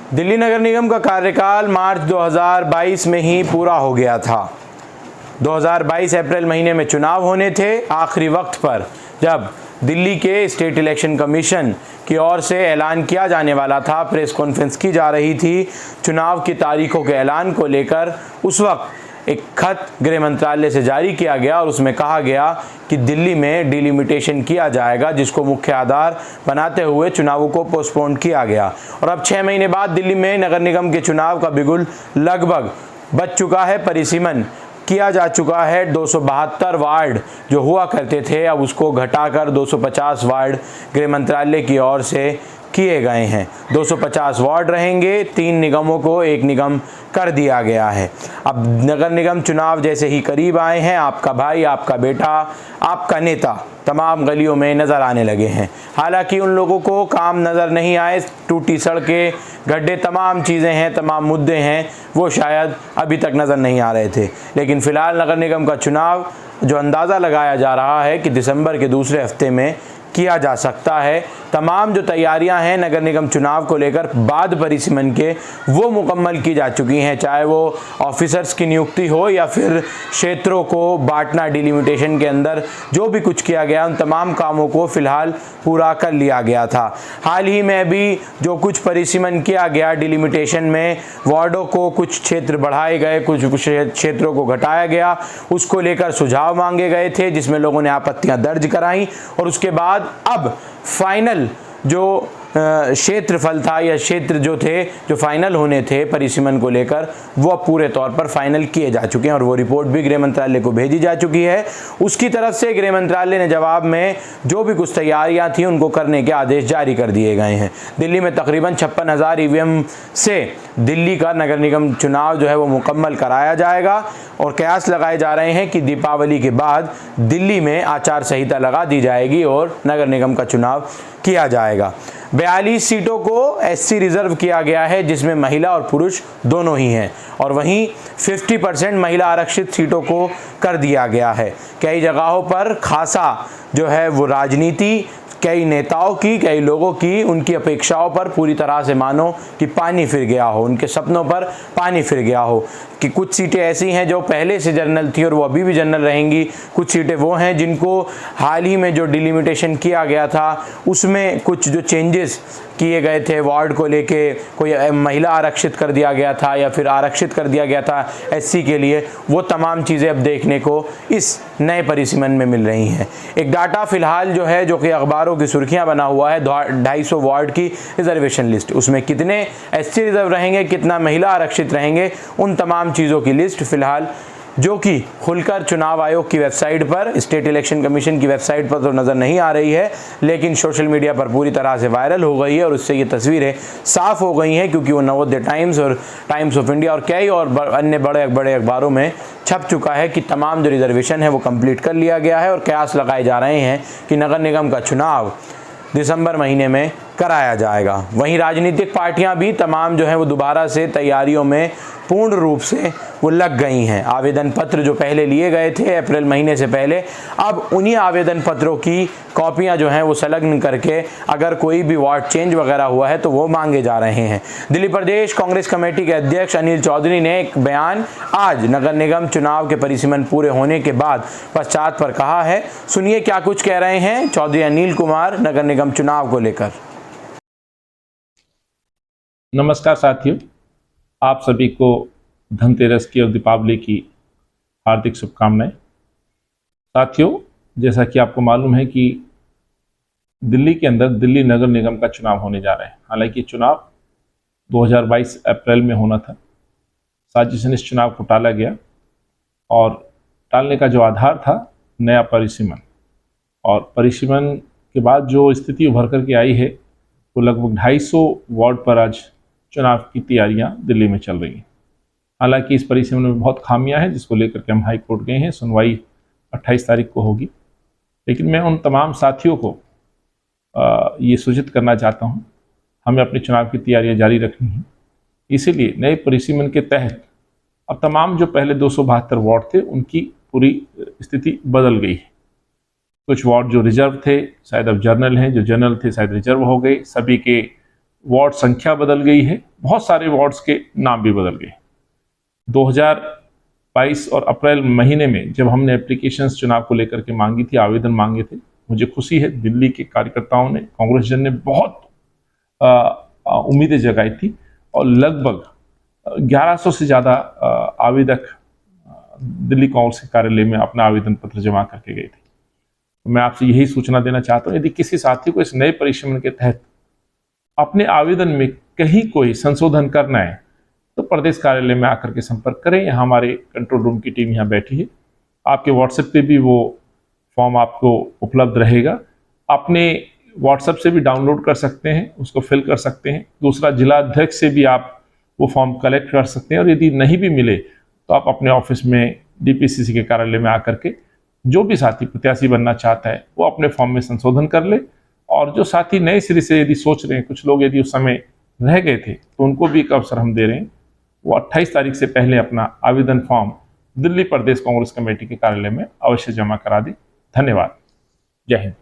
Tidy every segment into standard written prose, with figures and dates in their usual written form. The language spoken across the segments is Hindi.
दिल्ली नगर निगम का कार्यकाल मार्च 2022 में ही पूरा हो गया था। 2022 अप्रैल महीने में चुनाव होने थे। आखिरी वक्त पर जब दिल्ली के स्टेट इलेक्शन कमीशन की ओर से ऐलान किया जाने वाला था, प्रेस कॉन्फ्रेंस की जा रही थी चुनाव की तारीखों के ऐलान को लेकर, उस वक्त एक खत गृह मंत्रालय से जारी किया गया और उसमें कहा गया कि दिल्ली में डिलिमिटेशन किया जाएगा, जिसको मुख्य आधार बनाते हुए चुनावों को पोस्टपोन किया गया। और अब 6 महीने बाद दिल्ली में नगर निगम के चुनाव का बिगुल लगभग बज चुका है। परिसीमन किया जा चुका है। 272 वार्ड जो हुआ करते थे, अब उसको घटाकर 250 वार्ड गृह मंत्रालय की ओर से किए गए हैं। 250 वार्ड रहेंगे। 3 निगमों को 1 निगम कर दिया गया है। अब नगर निगम चुनाव जैसे ही करीब आए हैं, आपका भाई, आपका बेटा, आपका नेता तमाम गलियों में नज़र आने लगे हैं। हालांकि उन लोगों को काम नज़र नहीं आए, टूटी सड़कें, गड्ढे, तमाम चीज़ें हैं, तमाम मुद्दे हैं, वो शायद अभी तक नज़र नहीं आ रहे थे। लेकिन फ़िलहाल नगर निगम का चुनाव जो अंदाज़ा लगाया जा रहा है कि दिसंबर के दूसरे हफ्ते में किया जा सकता है। तमाम जो तैयारियां हैं नगर निगम चुनाव को लेकर बाद परिसीमन के, वो मुकम्मल की जा चुकी हैं। चाहे वो ऑफिसर्स की नियुक्ति हो या फिर क्षेत्रों को बांटना, डिलिमिटेशन के अंदर जो भी कुछ किया गया, उन तमाम कामों को फ़िलहाल पूरा कर लिया गया था। हाल ही में भी जो कुछ परिसीमन किया गया डिलिमिटेशन में, वार्डों को कुछ क्षेत्र बढ़ाए गए, कुछ क्षेत्रों को घटाया गया, उसको लेकर सुझाव मांगे गए थे, जिसमें लोगों ने आपत्तियां दर्ज कराई। और उसके बाद अब फाइनल जो क्षेत्रफल था या क्षेत्र जो थे, जो फाइनल होने थे परिसीमन को लेकर, वो अब पूरे तौर पर फाइनल किए जा चुके हैं और वो रिपोर्ट भी गृह मंत्रालय को भेजी जा चुकी है। उसकी तरफ से गृह मंत्रालय ने जवाब में जो भी कुछ तैयारियां थी उनको करने के आदेश जारी कर दिए गए हैं। दिल्ली में तकरीबन 56,000 ईवीएम से दिल्ली का नगर निगम चुनाव जो है वो मुकम्मल कराया जाएगा और कयास लगाए जा रहे हैं कि दीपावली के बाद दिल्ली में आचार संहिता लगा दी जाएगी और नगर निगम का चुनाव किया जाएगा। 42 सीटों को एससी रिजर्व किया गया है, जिसमें महिला और पुरुष दोनों ही हैं, और वहीं 50% महिला आरक्षित सीटों को कर दिया गया है। कई जगहों पर खासा जो है वो राजनीति, कई नेताओं की, कई लोगों की, उनकी अपेक्षाओं पर पूरी तरह से मानो कि पानी फिर गया हो, उनके सपनों पर पानी फिर गया हो। कि कुछ सीटें ऐसी हैं जो पहले से जनरल थी और वो अभी भी जनरल रहेंगी। कुछ सीटें वो हैं जिनको हाल ही में जो डिलिमिटेशन किया गया था उसमें कुछ जो चेंजेस किए गए थे वार्ड को लेके, कोई महिला आरक्षित कर दिया गया था या फिर आरक्षित कर दिया गया था एससी के लिए, वो तमाम चीज़ें अब देखने को इस नए परिसीमन में मिल रही हैं। एक डाटा फिलहाल जो है, जो कि अखबारों की सुर्खियां बना हुआ है, 250 वार्ड की रिजर्वेशन लिस्ट, उसमें कितने एससी रिजर्व रहेंगे, कितना महिला आरक्षित रहेंगे, उन तमाम चीज़ों की लिस्ट फिलहाल जो कि खुलकर चुनाव आयोग की वेबसाइट पर, स्टेट इलेक्शन कमीशन की वेबसाइट पर तो नज़र नहीं आ रही है, लेकिन सोशल मीडिया पर पूरी तरह से वायरल हो गई है और उससे ये तस्वीरें साफ़ हो गई हैं, क्योंकि वो नवोदय टाइम्स और टाइम्स ऑफ इंडिया और कई और अन्य बड़े बड़े अखबारों में छप चुका है कि तमाम जो रिजर्वेशन है वो कंप्लीट कर लिया गया है और कयास लगाए जा रहे हैं कि नगर निगम का चुनाव दिसंबर महीने में कराया जाएगा। वहीं राजनीतिक पार्टियां भी तमाम जो है वो दोबारा से तैयारियों में पूर्ण रूप से वो लग गई हैं। आवेदन पत्र जो पहले लिए गए थे अप्रैल महीने से पहले, अब उन्हीं आवेदन पत्रों की कॉपियां जो हैं वो संलग्न करके अगर कोई भी वार्ड चेंज वगैरह हुआ है तो वो मांगे जा रहे हैं। दिल्ली प्रदेश कांग्रेस कमेटी के अध्यक्ष अनिल चौधरी ने एक बयान आज नगर निगम चुनाव के परिसीमन पूरे होने के बाद पश्चात पर कहा है। सुनिए क्या कुछ कह रहे हैं चौधरी अनिल कुमार नगर निगम चुनाव को लेकर। नमस्कार साथियों, आप सभी को धनतेरस की और दीपावली की हार्दिक शुभकामनाएं। साथियों, जैसा कि आपको मालूम है कि दिल्ली के अंदर दिल्ली नगर निगम का चुनाव होने जा रहा है। हालांकि चुनाव 2022 अप्रैल में होना था, साजिश से इस चुनाव को टाला गया और टालने का जो आधार था नया परिसीमन, और परिसीमन के बाद जो स्थिति उभर करके आई है वो लगभग 250 वार्ड पर आज चुनाव की तैयारियां दिल्ली में चल रही हैं। हालांकि इस परिसीमन में बहुत खामियां हैं, जिसको लेकर के हम हाई कोर्ट गए हैं। सुनवाई 28 तारीख को होगी। लेकिन मैं उन तमाम साथियों को ये सूचित करना चाहता हूं, हमें अपने चुनाव की तैयारियां जारी रखनी है। इसीलिए नए परिसीमन के तहत अब तमाम जो पहले 272 वार्ड थे उनकी पूरी स्थिति बदल गई है। कुछ वार्ड जो रिजर्व थे शायद अब जनरल हैं, जो जनरल थे शायद रिजर्व हो गए। सभी के वार्ड संख्या बदल गई है बहुत सारे वार्ड्स के नाम भी बदल गए। 2022 और अप्रैल महीने में जब हमने एप्लीकेशंस चुनाव को लेकर के मांगी थी, आवेदन मांगे थे, मुझे खुशी है दिल्ली के कार्यकर्ताओं ने, कांग्रेस जन ने बहुत उम्मीदें जगाई थी और लगभग 1100 से ज़्यादा आवेदक दिल्ली कांग्रेस के कार्यालय में अपना आवेदन पत्र जमा करके गए थे। मैं आपसे यही सूचना देना चाहता हूँ, यदि किसी साथी को इस नए परिश्रम के तहत अपने आवेदन में कहीं कोई संशोधन करना है तो प्रदेश कार्यालय में आकर के संपर्क करें। यहाँ हमारे कंट्रोल रूम की टीम यहाँ बैठी है, आपके व्हाट्सएप पे भी वो फॉर्म आपको उपलब्ध रहेगा। अपने व्हाट्सएप से भी डाउनलोड कर सकते हैं, उसको फिल कर सकते हैं। दूसरा, जिला अध्यक्ष से भी आप वो फॉर्म कलेक्ट कर सकते हैं और यदि नहीं भी मिले तो आप अपने ऑफिस में डीपीसीसी के कार्यालय में आकर के जो भी साथी प्रत्याशी बनना चाहता है वो अपने फॉर्म में संशोधन कर ले। और जो साथी नए सिरे से यदि सोच रहे हैं, कुछ लोग यदि उस समय रह गए थे, तो उनको भी एक अवसर हम दे रहे हैं, वो 28 तारीख से पहले अपना आवेदन फॉर्म दिल्ली प्रदेश कांग्रेस कमेटी के कार्यालय में अवश्य जमा करा दें। धन्यवाद। जय हिंद।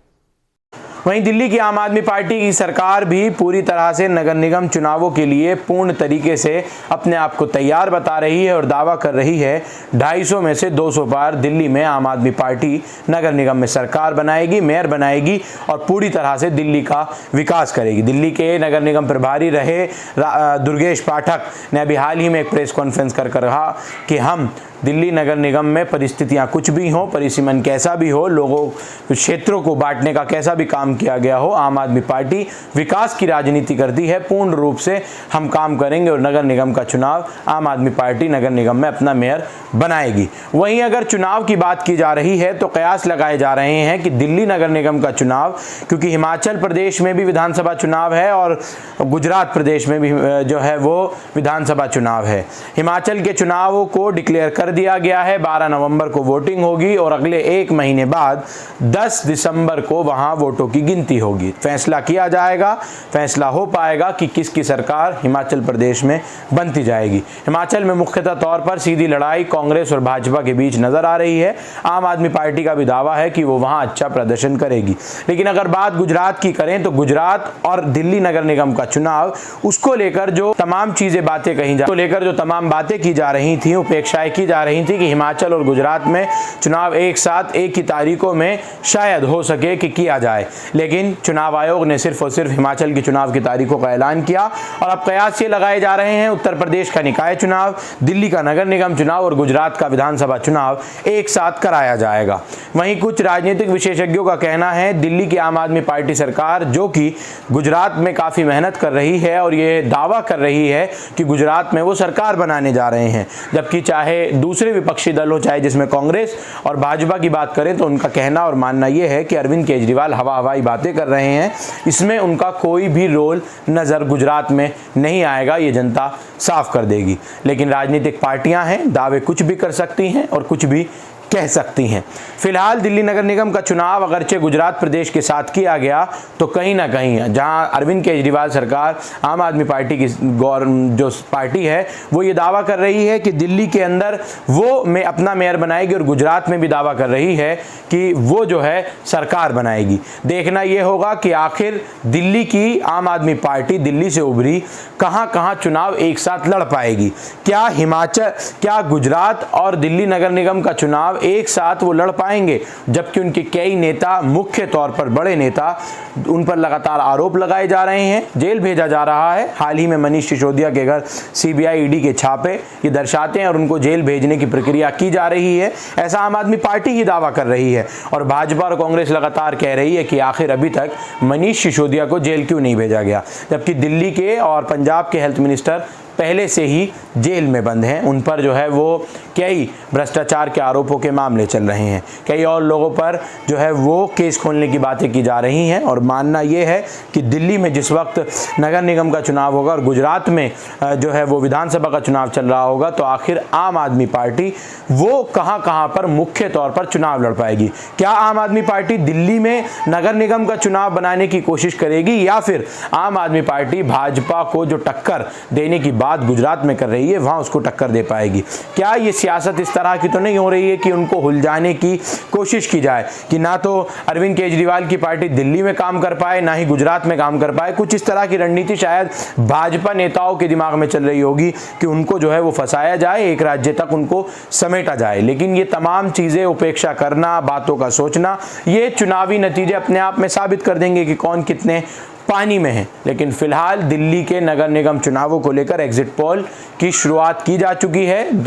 वहीं दिल्ली की आम आदमी पार्टी की सरकार भी पूरी तरह से नगर निगम चुनावों के लिए पूर्ण तरीके से अपने आप को तैयार बता रही है और दावा कर रही है 250 में से 200 बार दिल्ली में आम आदमी पार्टी नगर निगम में सरकार बनाएगी, मेयर बनाएगी और पूरी तरह से दिल्ली का विकास करेगी। दिल्ली के नगर निगम प्रभारी रहे दुर्गेश पाठक ने अभी हाल ही में एक प्रेस कॉन्फ्रेंस कर कहा कि हम दिल्ली नगर निगम में परिस्थितियां कुछ भी हों, परिसीमन कैसा भी हो, लोगों क्षेत्रों को बांटने का कैसा भी काम किया गया हो, आम आदमी पार्टी विकास की राजनीति करती है। पूर्ण रूप से हम काम करेंगे और नगर निगम का चुनाव आम आदमी पार्टी नगर निगम में अपना मेयर बनाएगी। वहीं अगर चुनाव की बात की जा रही है तो कयास लगाए जा रहे हैं कि दिल्ली नगर निगम का चुनाव, क्योंकि हिमाचल प्रदेश में भी विधानसभा चुनाव है और गुजरात प्रदेश में भी जो है वो विधानसभा चुनाव है। हिमाचल के चुनावों को डिक्लेयर कर दिया गया है, 12 नवंबर को वोटिंग होगी और अगले 1 महीने बाद 10 दिसंबर को वहां वोटों की गिनती होगी। फैसला किया जाएगा, फैसला हो पाएगा कि किसकी सरकार हिमाचल प्रदेश में बनती जाएगी। हिमाचल में मुख्यतः तौर पर सीधी लड़ाई कांग्रेस और भाजपा के बीच नजर आ रही है। आम आदमी पार्टी का भी दावा है कि वो वहां अच्छा प्रदर्शन करेगी। लेकिन अगर बात गुजरात की करें तो गुजरात और दिल्ली नगर निगम का चुनाव, उसको लेकर जो तमाम चीजें बातें कही जा लेकर जो तमाम बातें की जा रही थी, उपेक्षाएं की जा रही थी कि हिमाचल और गुजरात में चुनाव एक साथ एक ही तारीखों में शायद हो सके कि किया जाए, लेकिन चुनाव आयोग ने सिर्फ और सिर्फ हिमाचल की चुनाव की तारीखों का ऐलान किया और अब कयास ये लगाए जा रहे हैं उत्तर प्रदेश का निकाय चुनाव, दिल्ली का नगर निगम चुनाव और गुजरात का विधानसभा चुनाव एक साथ कराया जाएगा। वहीं कुछ राजनीतिक विशेषज्ञों का कहना है दिल्ली की आम आदमी पार्टी सरकार, जो कि गुजरात में काफी मेहनत कर रही है और ये दावा कर रही है कि गुजरात में वो सरकार बनाने जा रहे हैं, जबकि चाहे दूसरे विपक्षी दल हो, चाहे जिसमें कांग्रेस और भाजपा की बात करें तो उनका कहना और मानना यह है कि अरविंद केजरीवाल हवाई बातें कर रहे हैं, इसमें उनका कोई भी रोल नजर गुजरात में नहीं आएगा, ये जनता साफ कर देगी। लेकिन राजनीतिक पार्टियां हैं, दावे कुछ भी कर सकती हैं और कुछ भी कह सकती हैं। फिलहाल दिल्ली नगर निगम का चुनाव अगरचे गुजरात प्रदेश के साथ किया गया तो कहीं ना कहीं जहां अरविंद केजरीवाल सरकार, आम आदमी पार्टी की जो पार्टी है, वो ये दावा कर रही है कि दिल्ली के अंदर वो में अपना मेयर बनाएगी और गुजरात में भी दावा कर रही है कि वो जो है सरकार बनाएगी। देखना ये होगा कि आखिर दिल्ली की आम आदमी पार्टी दिल्ली से उभरी कहां चुनाव एक साथ लड़ पाएगी। क्या हिमाचल, क्या गुजरात और दिल्ली नगर निगम का चुनाव एक साथ वो लड़ पाएंगे, जबकि उनके कई नेता, मुख्य तौर पर बड़े नेता, उन पर लगातार आरोप लगाए जा रहे हैं, जेल भेजा जा रहा है। हाल ही में मनीष सिसोदिया के घर सीबीआई ईडी के छापे ये दर्शाते हैं और उनको जेल भेजने की प्रक्रिया की जा रही है, ऐसा आम आदमी पार्टी ही दावा कर रही है। और भाजपा और कांग्रेस लगातार कह रही है कि आखिर अभी तक मनीष सिसोदिया को जेल क्यों नहीं भेजा गया, जबकि दिल्ली के और पंजाब के हेल्थ मिनिस्टर पहले से ही जेल में बंद हैं। उन पर जो है वो कई भ्रष्टाचार के आरोपों के मामले चल रहे हैं, कई और लोगों पर जो है वो केस खोलने की बातें की जा रही हैं। और मानना ये है कि दिल्ली में जिस वक्त नगर निगम का चुनाव होगा और गुजरात में जो है वो विधानसभा का चुनाव चल रहा होगा, तो आखिर आम आदमी पार्टी वो कहां पर मुख्य तौर पर चुनाव लड़ पाएगी। क्या आम आदमी पार्टी दिल्ली में नगर निगम का चुनाव बनाने की कोशिश करेगी, या फिर आम आदमी पार्टी भाजपा को जो टक्कर देने की बात गुजरात में कर रही है वहाँ उसको टक्कर दे पाएगी। क्या ये सियासत इस तरह की तो नहीं हो रही है कि उनको उलझाने की कोशिश की जाए कि ना तो अरविंद केजरीवाल की पार्टी दिल्ली में काम कर पाए ना ही गुजरात में काम कर पाए? कुछ इस तरह की रणनीति शायद भाजपा नेताओं के दिमाग में चल रही होगी कि उनको जो है वो फंसाया जाए, एक राज्य तक उनको समेटा जाए। लेकिन ये तमाम चीज़ें उपेक्षा करना, बातों का सोचना, ये चुनावी नतीजे अपने आप में साबित कर देंगे कि कौन कितने पानी में है। लेकिन फिलहाल दिल्ली के नगर निगम चुनावों को लेकर एग्जिट पोल की शुरुआत की जा चुकी है,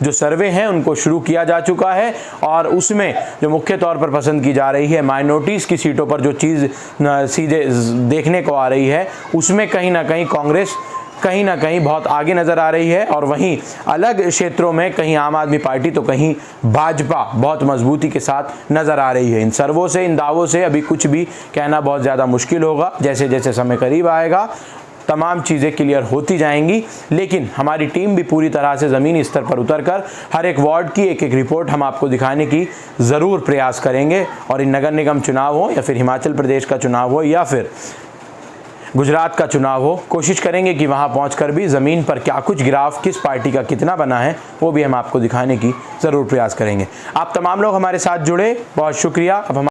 जो सर्वे हैं उनको शुरू किया जा चुका है और उसमें जो मुख्य तौर पर पसंद की जा रही है माइनॉरिटीज़ की सीटों पर जो चीज़ सीधे देखने को आ रही है उसमें कहीं ना कहीं कांग्रेस कहीं ना कहीं बहुत आगे नज़र आ रही है और वहीं अलग क्षेत्रों में कहीं आम आदमी पार्टी तो कहीं भाजपा बहुत मजबूती के साथ नज़र आ रही है। इन सर्वों से, इन दावों से अभी कुछ भी कहना बहुत ज़्यादा मुश्किल होगा। जैसे जैसे समय करीब आएगा तमाम चीज़ें क्लियर होती जाएंगी, लेकिन हमारी टीम भी पूरी तरह से ज़मीनी स्तर पर उतरकर हर एक वार्ड की एक एक रिपोर्ट हम आपको दिखाने की ज़रूर प्रयास करेंगे। और इन नगर निगम चुनाव हो या फिर हिमाचल प्रदेश का चुनाव हो या फिर गुजरात का चुनाव हो, कोशिश करेंगे कि वहां पहुंचकर भी ज़मीन पर क्या कुछ ग्राफ किस पार्टी का कितना बना है वो भी हम आपको दिखाने की ज़रूर प्रयास करेंगे। आप तमाम लोग हमारे साथ जुड़े, बहुत शुक्रिया। अब हम